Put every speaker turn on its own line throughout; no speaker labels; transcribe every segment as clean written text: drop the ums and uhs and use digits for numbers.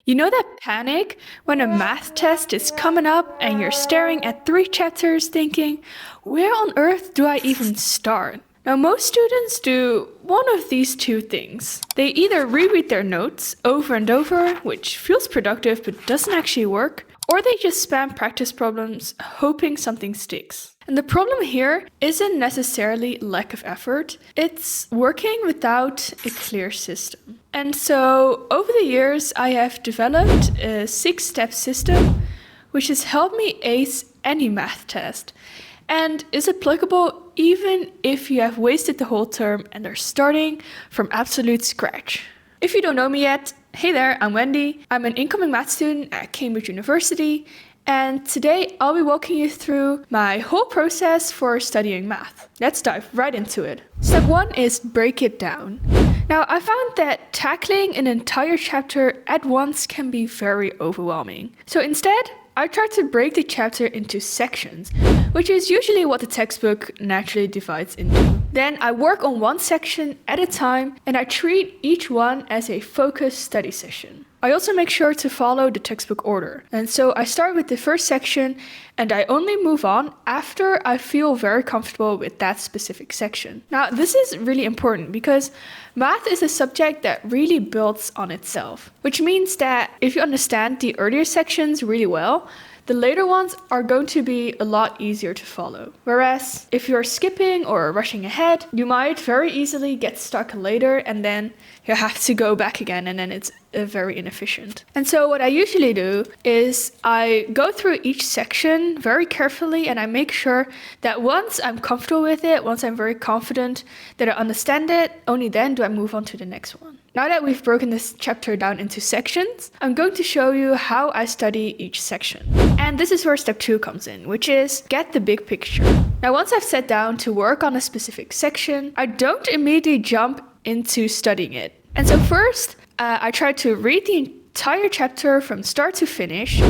You know that panic when a math test is coming up and you're staring at three chapters thinking, where on earth do I even start? Now, most students do one of these two things. They either reread their notes over and over, which feels productive but doesn't actually work, or they just spam practice problems hoping something sticks. And the problem here isn't necessarily lack of effort, it's working without a clear system. And so over the years, I have developed a 6-step system which has helped me ace any math test and is applicable even if you have wasted the whole term and are starting from absolute scratch. If you don't know me yet, hey there, I'm Wendy. I'm an incoming math student at Cambridge University, and today I'll be walking you through my whole process for studying math. Let's dive right into it. Step 1 is break it down. Now, I found that tackling an entire chapter at once can be very overwhelming. So instead, I try to break the chapter into sections, which is usually what the textbook naturally divides into. Then I work on one section at a time, and I treat each one as a focused study session. I also make sure to follow the textbook order. And so I start with the first section, and I only move on after I feel very comfortable with that specific section. Now, this is really important because math is a subject that really builds on itself, which means that if you understand the earlier sections really well, the later ones are going to be a lot easier to follow. Whereas if you're skipping or rushing ahead, you might very easily get stuck later and then you have to go back again, and then it's very inefficient. And so what I usually do is I go through each section very carefully and I make sure that once I'm comfortable with it, once I'm very confident that I understand it, only then do I move on to the next one. Now that we've broken this chapter down into sections, I'm going to show you how I study each section. And this is where step 2 comes in, which is get the big picture. Now, once I've sat down to work on a specific section, I don't immediately jump into studying it. And so first, I try to read the entire chapter from start to finish,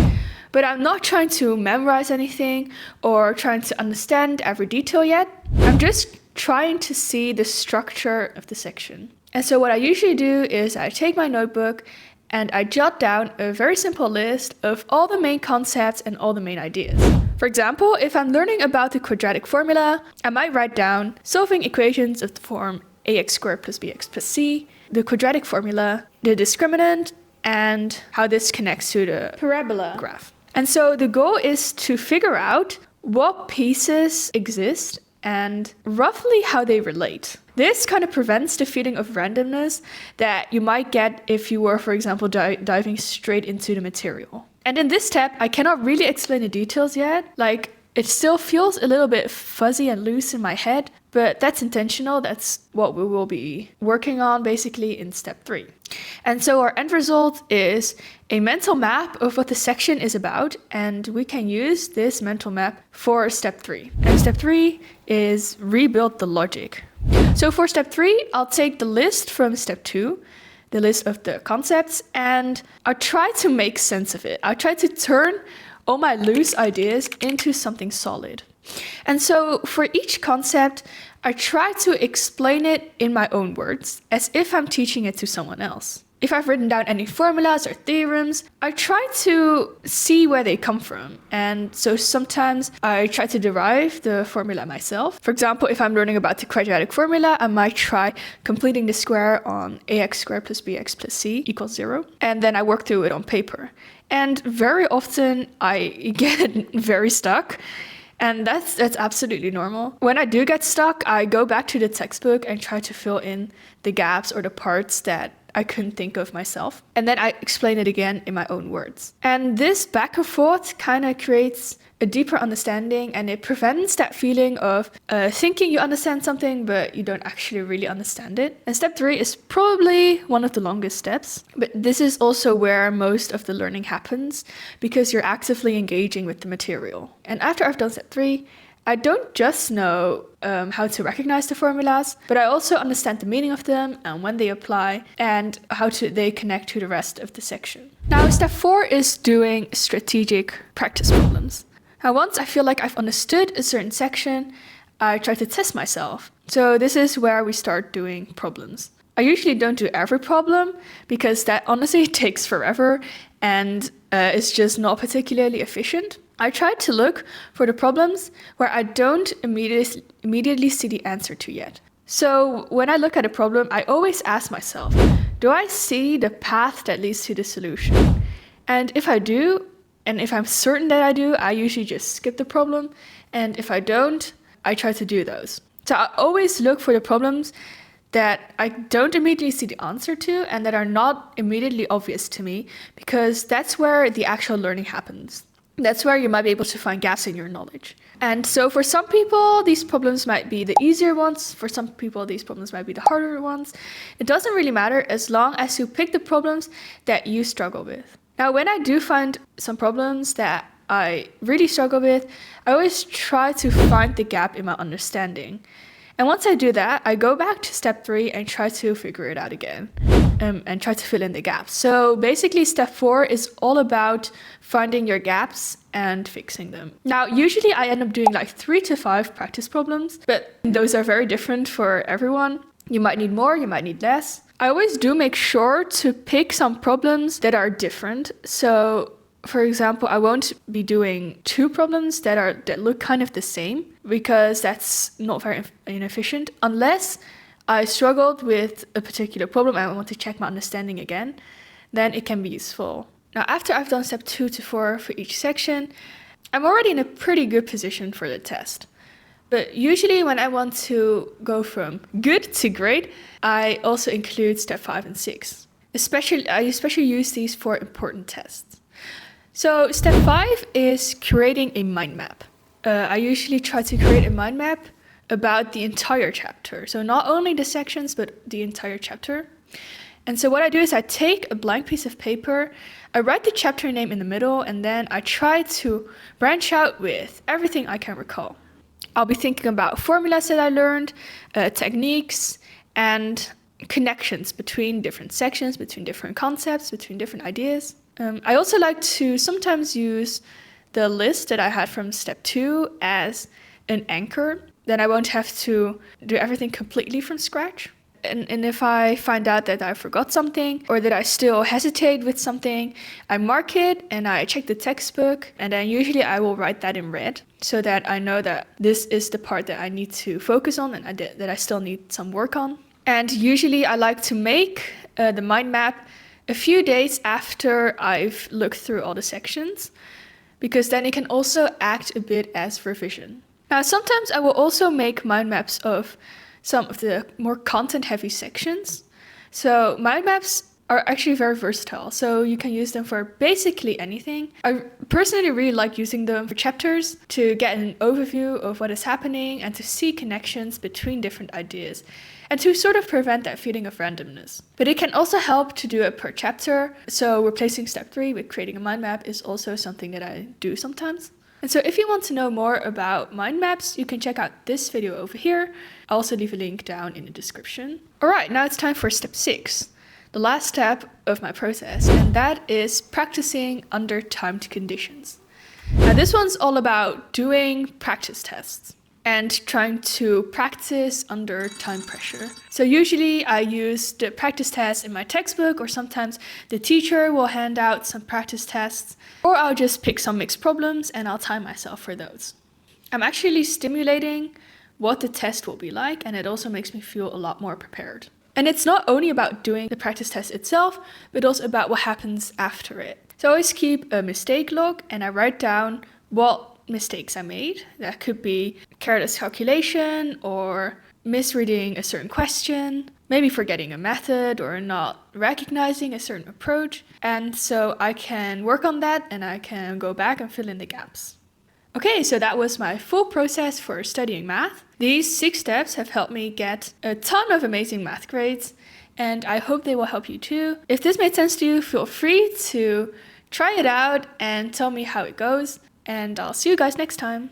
but I'm not trying to memorize anything or trying to understand every detail yet. I'm just trying to see the structure of the section. And so what I usually do is I take my notebook and I jot down a very simple list of all the main concepts and all the main ideas. For example, if I'm learning about the quadratic formula, I might write down solving equations of the form ax squared plus bx plus c, the quadratic formula, the discriminant, and how this connects to the parabola graph. And so the goal is to figure out what pieces exist and roughly how they relate. This kind of prevents the feeling of randomness that you might get if you were, for example, diving straight into the material. And in this step, I cannot really explain the details yet. It still feels a little bit fuzzy and loose in my head, but that's intentional. That's what we will be working on basically in step 3. And so our end result is a mental map of what the section is about, and we can use this mental map for step 3. And step 3 is rebuild the logic. So for step 3, I'll take the list from step 2, the list of the concepts, and I'll try to make sense of it. I'll try to turn all my loose ideas into something solid. And so for each concept, I try to explain it in my own words, as if I'm teaching it to someone else. If I've written down any formulas or theorems, I try to see where they come from. And so sometimes I try to derive the formula myself. For example, if I'm learning about the quadratic formula, I might try completing the square on ax squared plus bx plus c equals 0. And then I work through it on paper. And very often I get very stuck. And that's absolutely normal. When I do get stuck, I go back to the textbook and try to fill in the gaps or the parts that I couldn't think of myself. And then I explain it again in my own words. And this back and forth kind of creates a deeper understanding, and it prevents that feeling of thinking you understand something, but you don't actually really understand it. And step 3 is probably one of the longest steps, but this is also where most of the learning happens because you're actively engaging with the material. And after I've done step 3, I don't just know how to recognize the formulas, but I also understand the meaning of them and when they apply and how they connect to the rest of the section. Now, step 4 is doing strategic practice problems. Now, once I feel like I've understood a certain section, I try to test myself. So this is where we start doing problems. I usually don't do every problem because that honestly takes forever and it's just not particularly efficient. I try to look for the problems where I don't immediately see the answer to yet. So when I look at a problem, I always ask myself, do I see the path that leads to the solution? And if I do, and if I'm certain that I do, I usually just skip the problem. And if I don't, I try to do those. So I always look for the problems that I don't immediately see the answer to and that are not immediately obvious to me, because that's where the actual learning happens. That's where you might be able to find gaps in your knowledge. And so for some people, these problems might be the easier ones. For some people, these problems might be the harder ones. It doesn't really matter as long as you pick the problems that you struggle with. Now, when I do find some problems that I really struggle with, I always try to find the gap in my understanding. And once I do that, I go back to step 3 and try to figure it out again and try to fill in the gaps. So basically, step 4 is all about finding your gaps and fixing them. Now, usually I end up doing like 3 to 5 practice problems, but those are very different for everyone. You might need more, you might need less. I always do make sure to pick some problems that are different. So for example, I won't be doing 2 problems that look kind of the same, because that's not very inefficient, unless I struggled with a particular problem and I want to check my understanding again, then it can be useful. Now, after I've done step 2 to 4 for each section, I'm already in a pretty good position for the test. But usually when I want to go from good to great, I also include step 5 and 6. I especially use these for important tests. So step 5 is creating a mind map. I usually try to create a mind map about the entire chapter. So not only the sections, but the entire chapter. And so what I do is I take a blank piece of paper, I write the chapter name in the middle, and then I try to branch out with everything I can recall. I'll be thinking about formulas that I learned, techniques, and connections between different sections, between different concepts, between different ideas. I also like to sometimes use the list that I had from step 2 as an anchor. Then I won't have to do everything completely from scratch. And if I find out that I forgot something or that I still hesitate with something, I mark it and I check the textbook, and then usually I will write that in red so that I know that this is the part that I need to focus on and that I still need some work on. And usually I like to make the mind map a few days after I've looked through all the sections, because then it can also act a bit as revision. Now, sometimes I will also make mind maps of some of the more content-heavy sections. So mind maps are actually very versatile, so you can use them for basically anything. I personally really like using them for chapters to get an overview of what is happening and to see connections between different ideas, and to sort of prevent that feeling of randomness. But it can also help to do it per chapter, so replacing step 3 with creating a mind map is also something that I do sometimes. And so if you want to know more about mind maps, you can check out this video over here. I'll also leave a link down in the description. Alright, now it's time for step 6, the last step of my process, and that is practicing under timed conditions. Now this one's all about doing practice tests and trying to practice under time pressure. So usually I use the practice tests in my textbook, or sometimes the teacher will hand out some practice tests, or I'll just pick some mixed problems and I'll time myself for those. I'm actually stimulating what the test will be like, and it also makes me feel a lot more prepared. And it's not only about doing the practice test itself, but also about what happens after it. So I always keep a mistake log and I write down what mistakes I made. That could be careless calculation or misreading a certain question, maybe forgetting a method or not recognizing a certain approach. And so I can work on that and I can go back and fill in the gaps. Okay, so that was my full process for studying math. These 6 steps have helped me get a ton of amazing math grades, and I hope they will help you too. If this made sense to you, feel free to try it out and tell me how it goes. And I'll see you guys next time.